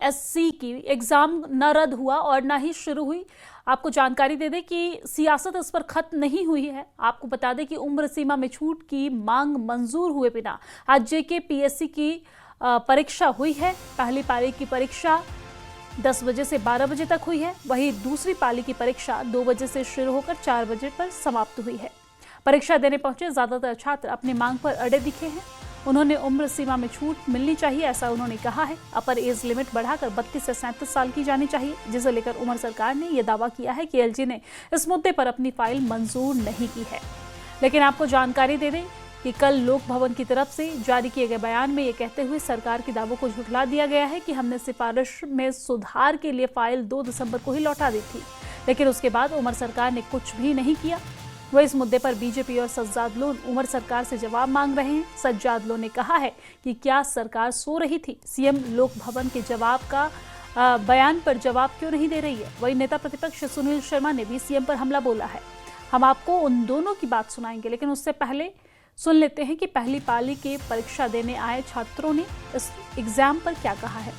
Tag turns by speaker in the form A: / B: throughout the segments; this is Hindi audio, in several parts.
A: एससी की एग्जाम न रद्द हुआ और ना ही शुरू हुई। आपको जानकारी दे दें कि सियासत इस पर खत्म नहीं हुई है। आपको बता दें कि उम्र सीमा में छूट की मांग मंजूर हुए बिना आज जेके पीएससी की परीक्षा हुई है। पहली पाली की परीक्षा 10 बजे से 12 बजे तक हुई है। वहीं दूसरी पाली की परीक्षा 2 बजे से शुरू होकर 4 बजे पर समाप्त हुई है। परीक्षा देने पहुंचे ज्यादातर छात्र अपनी मांग पर अड़े दिखे हैं। उन्होंने उम्र सीमा में छूट मिलनी चाहिए, ऐसा उन्होंने कहा है। अपर एज लिमिट बढ़ाकर 32 से 37 साल की जानी चाहिए, जिसे लेकर उमर सरकार ने यह दावा किया है कि एलजी ने इस मुद्दे पर अपनी फाइल मंजूर नहीं की है। लेकिन आपको जानकारी दे दें कि कल लोक भवन की तरफ से जारी किए गए बयान में ये कहते हुए सरकार के दावों को झुठला दिया गया है कि हमने सिफारिश में सुधार के लिए फाइल 2 दिसंबर को ही लौटा दी थी, लेकिन उसके बाद उमर सरकार ने कुछ भी नहीं किया। वह इस मुद्दे पर बीजेपी और सज्जाद लोन उमर सरकार से जवाब मांग रहे हैं। सज्जाद लोन ने कहा है कि क्या सरकार सो रही थी? सीएम लोक भवन के जवाब का बयान पर जवाब क्यों नहीं दे रही है? वही नेता प्रतिपक्ष सुनील शर्मा ने भी सीएम पर हमला बोला है। हम आपको उन दोनों की बात सुनाएंगे, लेकिन उससे पहले सुन लेते हैं कि पहली पाली के परीक्षा देने आए छात्रों ने इस एग्जाम पर क्या कहा है।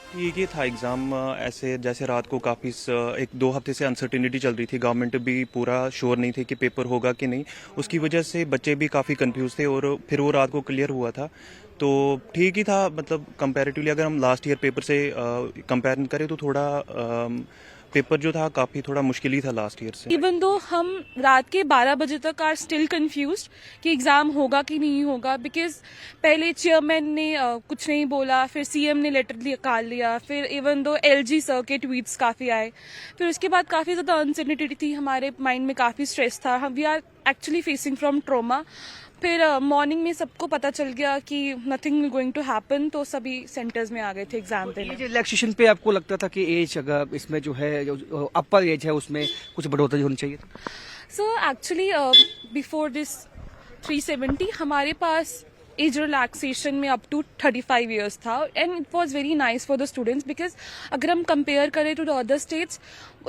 B: ठीक ही था एग्ज़ाम। ऐसे जैसे रात को काफ़ी 1-2 हफ्ते से अनसर्टिनिटी चल रही थी, गवर्नमेंट भी पूरा श्योर नहीं थे कि पेपर होगा कि नहीं। उसकी वजह से बच्चे भी काफ़ी कंफ्यूज थे और फिर वो रात को क्लियर हुआ था, तो ठीक ही था। मतलब कंपैरेटिवली अगर हम लास्ट ईयर पेपर से कंपेयर करें तो थोड़ा पेपर जो था काफ़ी थोड़ा मुश्किल ही था लास्ट ईयर से।
C: इवन दो हम रात के 12 बजे तक आर स्टिल कंफ्यूज्ड कि एग्ज़ाम होगा कि नहीं होगा, बिकॉज पहले चेयरमैन ने कुछ नहीं बोला, फिर सीएम ने लेटर निकाल लिया, फिर इवन दो एलजी सर के ट्वीट्स काफ़ी आए, फिर उसके बाद काफ़ी ज़्यादा अनसर्टेनिटी थी, हमारे माइंड में काफ़ी स्ट्रेस था। We are actually facing from trauma. फिर मॉर्निंग में सबको पता चल गया कि नथिंग गोइंग टू हैपन, तो सभी सेंटर्स में आ गए थे एग्जाम देने।
D: रिलैक्सेशन पे आपको लगता था कि एज अगर इसमें जो है जो अपर एज है उसमें कुछ बढ़ोतरी होनी चाहिए?
C: सो एक्चुअली बिफोर दिस 370 हमारे पास एज रिलैक्सेशन में अप टू 35 ईयर्स था, and it was very nice for the students, because अगर हम कंपेयर करें टू द अदर स्टेट्स,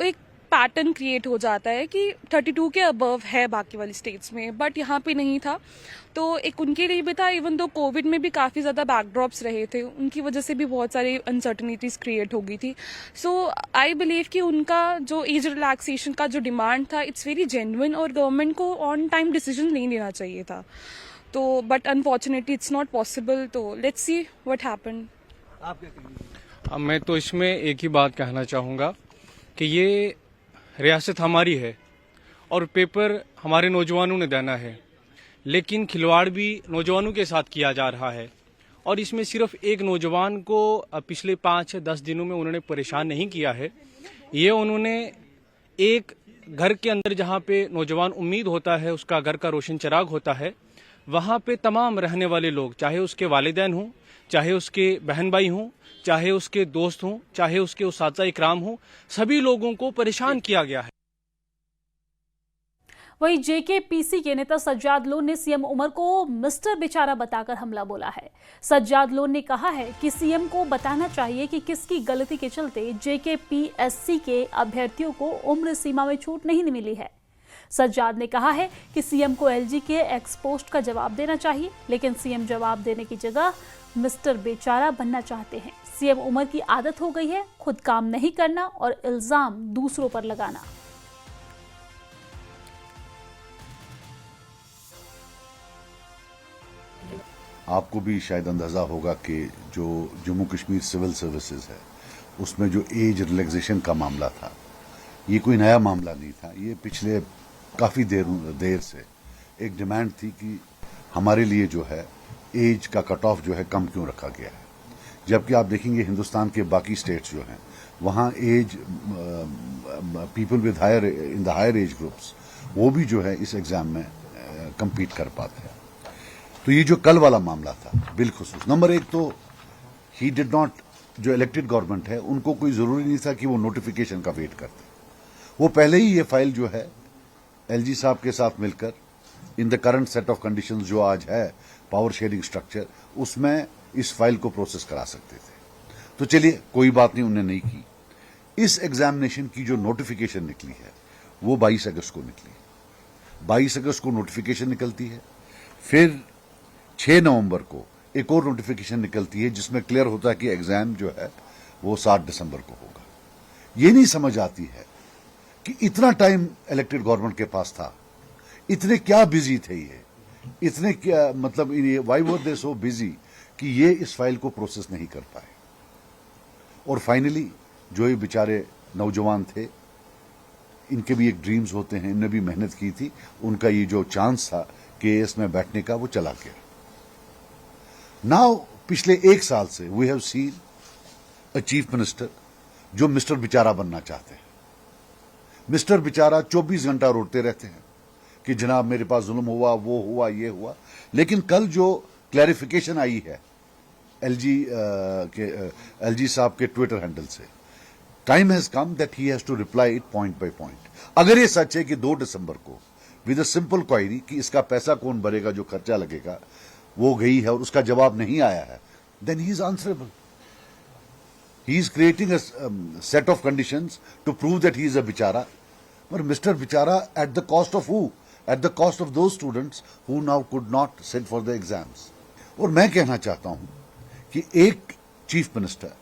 C: एक पैटर्न क्रिएट हो जाता है कि 32 के अबव है बाकी वाली स्टेट्स में, बट यहाँ पे नहीं था। तो एक उनके लिए भी था, इवन दो कोविड में भी काफ़ी ज़्यादा बैकड्रॉप्स रहे थे, उनकी वजह से भी बहुत सारी अनसर्टनिटीज़ क्रिएट हो गई थी। सो आई बिलीव कि उनका जो एज रिलैक्सेशन का जो डिमांड था, इट्स वेरी जेन्युइन, और गवर्नमेंट को ऑन टाइम डिसीजन नहीं लेना चाहिए था। तो but unfortunately it's not possible, तो लेट्स सी व्हाट हैपेंड।
D: आप क्या कहेंगे?
E: अब मैं तो इसमें एक ही बात कहना चाहूँगा कि ये रियासत हमारी है और पेपर हमारे नौजवानों ने देना है, लेकिन खिलवाड़ भी नौजवानों के साथ किया जा रहा है। और इसमें सिर्फ एक नौजवान को पिछले 5-10 दिनों में उन्होंने परेशान नहीं किया है। ये उन्होंने एक घर के अंदर जहाँ पे नौजवान उम्मीद होता है, उसका घर का रोशन चिराग होता है, वहाँ पे तमाम रहने वाले लोग, चाहे उसके वालिदैन हों, चाहे उसके बहन भाई हों, चाहे उसके दोस्त हों, चाहे उसके उस्ताद इकराम हों, सभी लोगों को परेशान किया गया है।
A: वहीं जेकेपीसी के नेता सज्जाद लोन ने सीएम उमर को मिस्टर बेचारा बताकर हमला बोला है। सज्जाद लोन ने कहा है कि सीएम को बताना चाहिए कि किसकी गलती के चलते जेकेपीएससी के अभ्यर्थियों को उम्र सीमा में छूट नहीं मिली है। सज्जाद ने कहा है कि सीएम को एलजी के एक्सपोस्ट का जवाब देना चाहिए, लेकिन सीएम जवाब देने की जगह मिस्टर बेचारा बनना चाहते हैं। सीएम उमर की आदत हो गई है खुद काम नहीं करना और इल्जाम दूसरों पर लगाना।
F: आपको भी शायद अंदाजा होगा कि जो जम्मू कश्मीर सिविल सर्विसेज है उसमें जो एज रिलैक्सेशन का मामला था, ये कोई नया मामला नहीं था। ये पिछले काफ़ी देर से एक डिमांड थी कि हमारे लिए जो है एज का कट ऑफ जो है कम क्यों रखा गया है, जबकि आप देखेंगे हिंदुस्तान के बाकी स्टेट्स जो हैं वहाँ as people with higher in the higher age groups वो भी जो है इस एग्ज़ाम में compete कर पाते हैं। तो ये जो कल वाला मामला था बिलखुसूस, नंबर एक तो ही डिड नॉट, जो इलेक्टेड गवर्नमेंट है उनको कोई ज़रूरी नहीं था कि वो नोटिफिकेशन का वेट करते। वो पहले ही ये फाइल जो है एलजी साहब के साथ मिलकर in the current set of conditions जो आज है पावर शेयरिंग स्ट्रक्चर, उसमें इस फाइल को प्रोसेस करा सकते थे। तो चलिए कोई बात नहीं, उन्होंने नहीं की। इस एग्जामिनेशन की जो नोटिफिकेशन निकली है वो 22 अगस्त को निकली। 22 अगस्त को नोटिफिकेशन निकलती है, फिर 6 नवंबर को एक और नोटिफिकेशन निकलती है जिसमें क्लियर होता है कि एग्जाम जो है वो 7 दिसंबर को होगा। ये नहीं समझ आती है कि इतना टाइम इलेक्टेड गवर्नमेंट के पास था, इतने क्या बिजी थे ये, इतने क्या मतलब why were they so busy कि ये इस फाइल को प्रोसेस नहीं कर पाए। और फाइनली जो ये बेचारे नौजवान थे, इनके भी एक ड्रीम्स होते हैं, इनने भी मेहनत की थी, उनका ये जो चांस था केएस में बैठने का वो चला गया। नाउ पिछले 1 साल से we have seen a chief minister जो मिस्टर बेचारा बनना चाहते हैं। मिस्टर बेचारा 24 घंटा रोते रहते हैं कि जनाब मेरे पास जुल्म हुआ, वो हुआ, ये हुआ। लेकिन कल जो क्लैरिफिकेशन आई है एलजी साहब के ट्विटर हैंडल से, time has come that he has to reply it point by point. अगर ये सच है कि 2 दिसंबर को विद अ सिंपल क्वायरी कि इसका पैसा कौन भरेगा, जो खर्चा लगेगा, वो गई है और उसका जवाब नहीं आया है, then he is answerable. He is creating a set of conditions to prove that he is a बेचारा। पर मिस्टर बेचारा at the cost of who? At the cost of those students who now could not sit for the exams. और मैं कहना चाहता हूं कि एक चीफ मिनिस्टर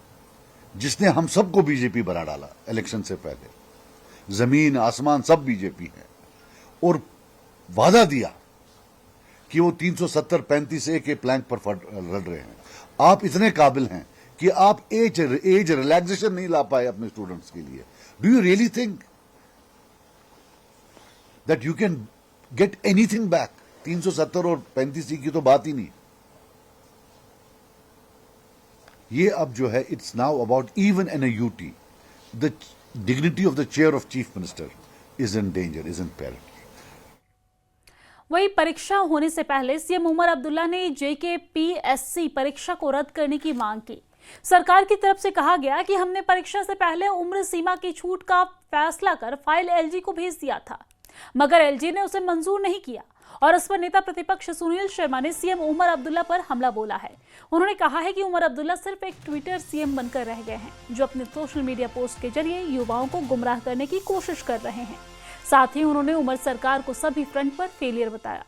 F: जिसने हम सबको बीजेपी बना डाला इलेक्शन से पहले, जमीन आसमान सब बीजेपी है, और वादा दिया कि वो 370-35A के प्लैंक पर लड़ रहे हैं। आप इतने काबिल हैं कि आप एज रिलैक्सेशन नहीं ला पाए अपने स्टूडेंट्स के लिए। Do you really think that you can get anything back? 370 और 35C की तो बात ही नहीं। ये अब जो है it's now about even in a UT the dignity of the chair of chief minister is in danger, is in peril.
A: वही परीक्षा होने से पहले सीएम उमर अब्दुल्ला ने JKPSC परीक्षा को रद्द करने की मांग की। सरकार की तरफ से कहा गया कि हमने परीक्षा से पहले उम्र सीमा की छूट का फैसला कर फाइल LG को भेज दिया था, मगर LG ने उसे मंजूर नहीं किया और इस पर नेता प्रतिपक्ष सुनील शर्मा ने सीएम उमर अब्दुल्ला पर हमला बोला है। उन्होंने कहा है कि उमर अब्दुल्ला सिर्फ एक ट्विटर सीएम बनकर रह गए हैं जो अपने सोशल मीडिया पोस्ट के जरिए युवाओं को गुमराह करने की कोशिश कर रहे हैं। साथ ही उन्होंने उमर सरकार को सभी फ्रंट पर फेलियर बताया।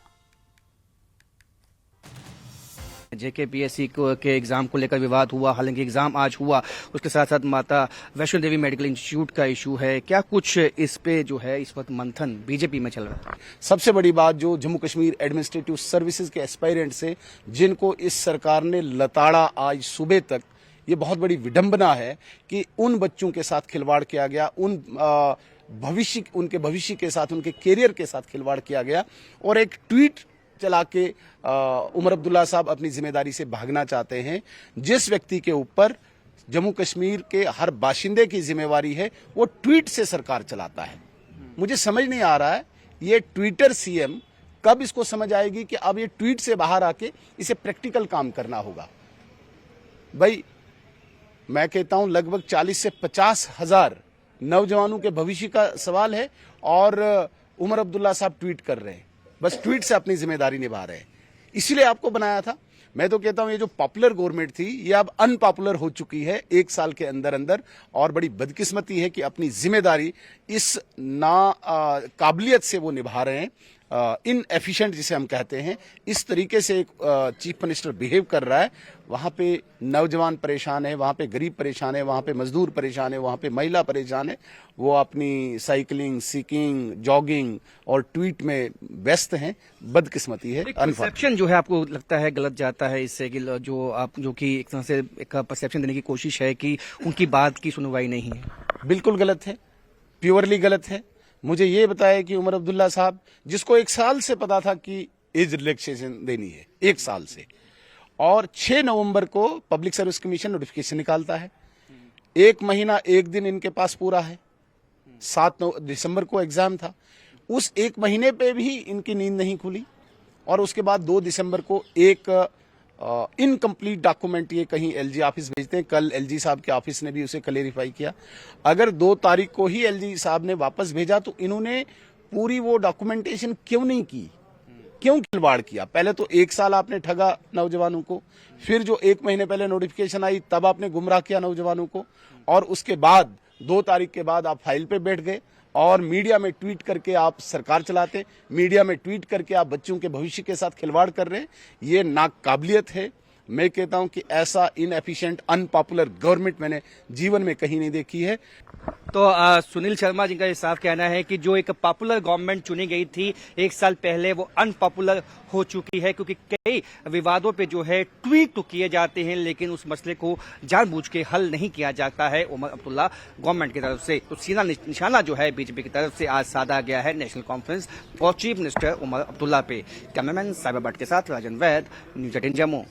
D: JKPSC के एग्जाम को लेकर विवाद हुआ, हालांकि एग्जाम आज हुआ, उसके साथ साथ माता वैष्णो देवी मेडिकल इंस्टीट्यूट का इशू है। क्या कुछ इस पे जो है इस वक्त मंथन बीजेपी में चल रहा है?
G: सबसे बड़ी बात जो जम्मू कश्मीर एडमिनिस्ट्रेटिव सर्विसेज के एस्पायरेंट्स से जिनको इस सरकार ने लताड़ा आज सुबह तक, ये बहुत बड़ी विडंबना है कि उन बच्चों के साथ खिलवाड़ किया गया, उनके भविष्य के साथ, उनके कैरियर के साथ खिलवाड़ किया गया और एक ट्वीट चला के उमर अब्दुल्ला साहब अपनी जिम्मेदारी से भागना चाहते हैं। जिस व्यक्ति के ऊपर जम्मू कश्मीर के हर बाशिंदे की जिम्मेवारी है वो ट्वीट से सरकार चलाता है। मुझे समझ नहीं आ रहा है ये ट्विटर सीएम कब इसको समझ आएगी कि अब ये ट्वीट से बाहर आके इसे प्रैक्टिकल काम करना होगा। भाई मैं कहता हूं लगभग 40 से 50 हजार नौजवानों के भविष्य का सवाल है और उमर अब्दुल्ला साहब ट्वीट कर रहे हैं, बस ट्वीट से अपनी जिम्मेदारी निभा रहे हैं। इसलिए आपको बनाया था। मैं तो कहता हूं ये जो पॉपुलर गवर्नमेंट थी ये अब अनपॉपुलर हो चुकी है 1 साल के अंदर अंदर, और बड़ी बदकिस्मती है कि अपनी जिम्मेदारी इस काबिलियत से वो निभा रहे हैं, इन एफिशिएंट जिसे हम कहते हैं। इस तरीके से एक चीफ मिनिस्टर बिहेव कर रहा है, वहां पे नौजवान परेशान है, वहां पे गरीब परेशान है, वहां पे मजदूर परेशान है, वहां पे महिला परेशान है। वो अपनी साइकिलिंग, सीकिंग, जॉगिंग और ट्वीट में व्यस्त हैं। बदकिस्मती है।
D: परसेप्शन जो है आपको लगता है गलत जाता है इससे कि जो कि एक तरह से एक परसेप्शन देने की कोशिश है कि उनकी बात की सुनवाई नहीं है?
G: बिल्कुल गलत है, प्योरली गलत है। मुझे ये बताया कि उमर अब्दुल्ला साहब जिसको 1 साल से पता था कि एज रिलैक्सेशन देनी है, 1 साल से, और 6 नवंबर को पब्लिक सर्विस कमीशन नोटिफिकेशन निकालता है। 1 महीना 1 दिन इनके पास पूरा है। 7 दिसंबर को एग्जाम था, उस 1 महीने पे भी इनकी नींद नहीं खुली और उसके बाद 2 दिसंबर को एक इनकम्प्लीट डॉक्यूमेंट ये कहीं LG ऑफिस भेजते हैं। कल LG साहब के ऑफिस ने भी उसे क्लेरिफाई किया। अगर 2 तारीख को ही LG साहब ने वापस भेजा तो इन्होंने पूरी वो डॉक्यूमेंटेशन क्यों नहीं की, क्यों खिलवाड़ किया? पहले तो 1 साल आपने ठगा नौजवानों को, फिर जो 1 महीने पहले नोटिफिकेशन आई तब आपने गुमराह किया नौजवानों को, और उसके बाद 2 तारीख के बाद आप फाइल पे बैठ गए और मीडिया में ट्वीट करके आप सरकार चलाते, मीडिया में ट्वीट करके आप बच्चों के भविष्य के साथ खिलवाड़ कर रहे हैं। ये नाकाबिलियत है मैं कहता हूं कि ऐसा इनएफिशिएंट अनपॉपुलर गवर्नमेंट मैंने जीवन में कहीं नहीं देखी है।
D: तो सुनील शर्मा जी का ये साफ कहना है कि जो एक पॉपुलर गवर्नमेंट चुनी गई थी 1 साल पहले, वो अनपॉपुलर हो चुकी है, क्योंकि कई विवादों पे जो है ट्वीट तो किए जाते हैं लेकिन उस मसले को जानबूझ के हल नहीं किया जाता है उमर अब्दुल्ला गवर्नमेंट की तरफ से। तो सीधा निशाना जो है बीजेपी की तरफ से आज साधा गया है नेशनल कॉन्फ्रेंस और चीफ मिनिस्टर उमर अब्दुल्ला पे। कैमरामैन साइबर भट्ट के साथ राजन वैद, न्यूज़ 18 जम्मू।